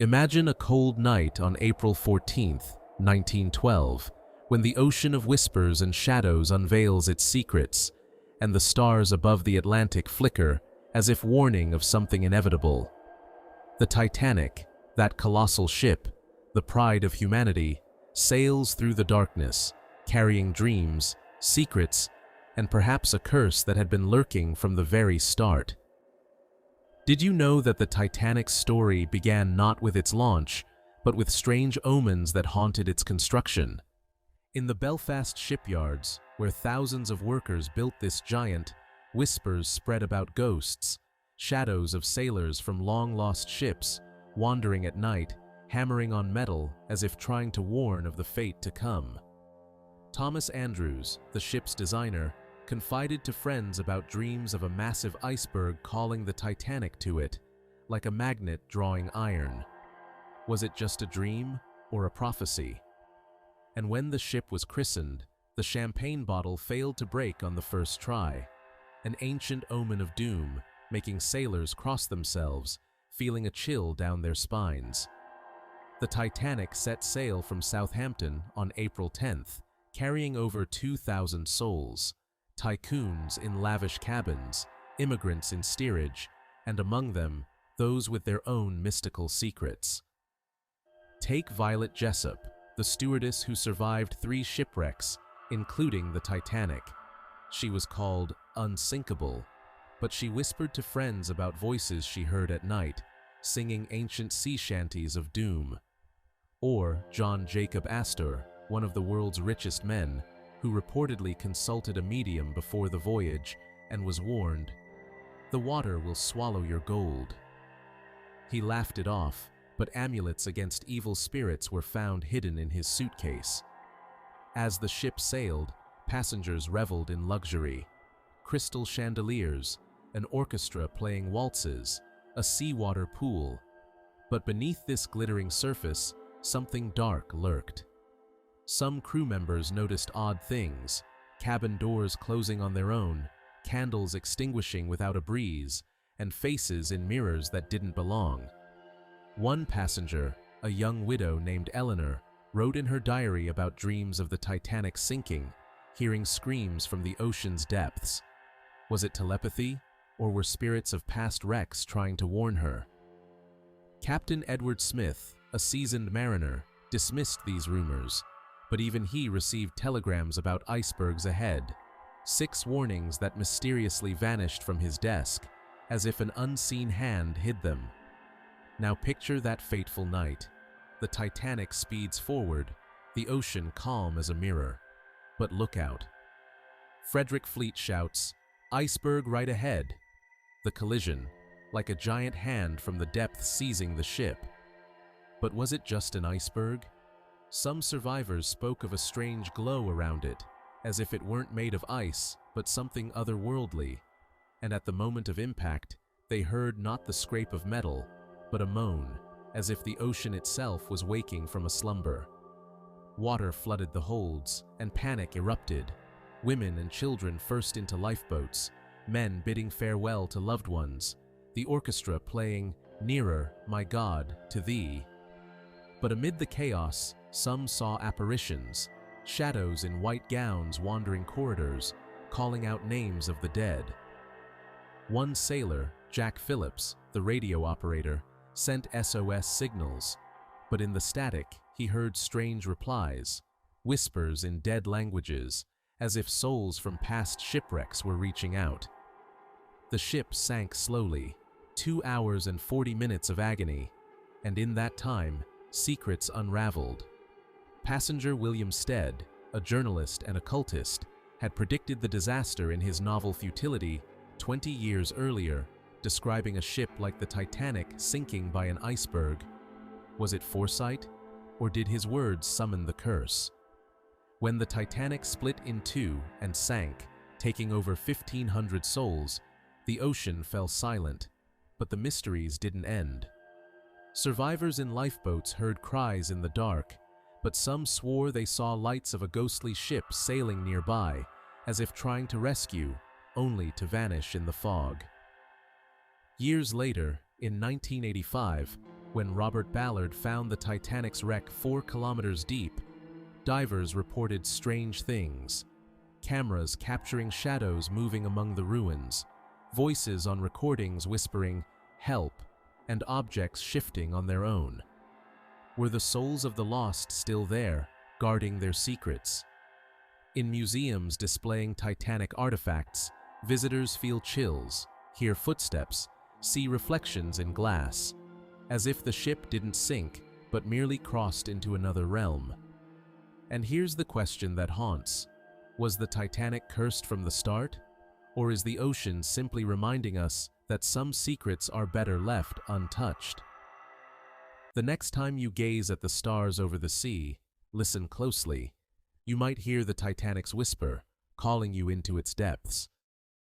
Imagine a cold night on April 14th, 1912, when the ocean of whispers and shadows unveils its secrets, and the stars above the Atlantic flicker as if warning of something inevitable. The Titanic, that colossal ship, the pride of humanity, sails through the darkness, carrying dreams, secrets, and perhaps a curse that had been lurking from the very start. Did you know that the Titanic's story began not with its launch, but with strange omens that haunted its construction? In the Belfast shipyards, where thousands of workers built this giant, whispers spread about ghosts, shadows of sailors from long-lost ships, wandering at night, hammering on metal as if trying to warn of the fate to come. Thomas Andrews, the ship's designer, confided to friends about dreams of a massive iceberg calling the Titanic to it, like a magnet drawing iron. Was it just a dream or a prophecy? And when the ship was christened, the champagne bottle failed to break on the first try, an ancient omen of doom, making sailors cross themselves, feeling a chill down their spines. The Titanic set sail from Southampton on April 10th, carrying over 2,000 souls, tycoons in lavish cabins, immigrants in steerage, and among them, those with their own mystical secrets. Take Violet Jessop, the stewardess who survived 3 shipwrecks, including the Titanic. She was called unsinkable, but she whispered to friends about voices she heard at night, singing ancient sea shanties of doom. Or John Jacob Astor, one of the world's richest men, who reportedly consulted a medium before the voyage and was warned, "The water will swallow your gold." He laughed it off, but amulets against evil spirits were found hidden in his suitcase. As the ship sailed, passengers reveled in luxury. Crystal chandeliers, an orchestra playing waltzes, a seawater pool. But beneath this glittering surface, something dark lurked. Some crew members noticed odd things, cabin doors closing on their own, candles extinguishing without a breeze, and faces in mirrors that didn't belong. One passenger, a young widow named Eleanor, wrote in her diary about dreams of the Titanic sinking, hearing screams from the ocean's depths. Was it telepathy, or were spirits of past wrecks trying to warn her? Captain Edward Smith, a seasoned mariner, dismissed these rumors, but even he received telegrams about icebergs ahead, 6 warnings that mysteriously vanished from his desk, as if an unseen hand hid them. Now picture that fateful night. The Titanic speeds forward, the ocean calm as a mirror. But look out. Frederick Fleet shouts, "Iceberg right ahead!" The collision, like a giant hand from the depths seizing the ship. But was it just an iceberg? Some survivors spoke of a strange glow around it, as if it weren't made of ice, but something otherworldly. And at the moment of impact, they heard not the scrape of metal, but a moan, as if the ocean itself was waking from a slumber. Water flooded the holds, and panic erupted. Women and children first into lifeboats, men bidding farewell to loved ones, the orchestra playing "Nearer, My God, to Thee." But amid the chaos, some saw apparitions, shadows in white gowns wandering corridors, calling out names of the dead. One sailor, Jack Phillips, the radio operator, sent SOS signals, but in the static he heard strange replies, whispers in dead languages, as if souls from past shipwrecks were reaching out. The ship sank slowly, 2 hours and 40 minutes of agony, and in that time, secrets unraveled. Passenger William Stead, a journalist and occultist, had predicted the disaster in his novel Futility 20 years earlier, describing a ship like the Titanic sinking by an iceberg. Was it foresight, or did his words summon the curse? When the Titanic split in 2 and sank, taking over 1,500 souls, the ocean fell silent, but the mysteries didn't end. Survivors in lifeboats heard cries in the dark, but some swore they saw lights of a ghostly ship sailing nearby, as if trying to rescue, only to vanish in the fog. Years later, in 1985, When Robert Ballard found the Titanic's wreck 4 kilometers deep, divers reported strange things: cameras capturing shadows moving among the ruins, voices on recordings whispering, "Help," and objects shifting on their own. Were the souls of the lost still there, guarding their secrets? In museums displaying Titanic artifacts, visitors feel chills, hear footsteps, see reflections in glass, as if the ship didn't sink, but merely crossed into another realm. And here's the question that haunts: was the Titanic cursed from the start? Or is the ocean simply reminding us that some secrets are better left untouched? The next time you gaze at the stars over the sea, listen closely. You might hear the Titanic's whisper, calling you into its depths.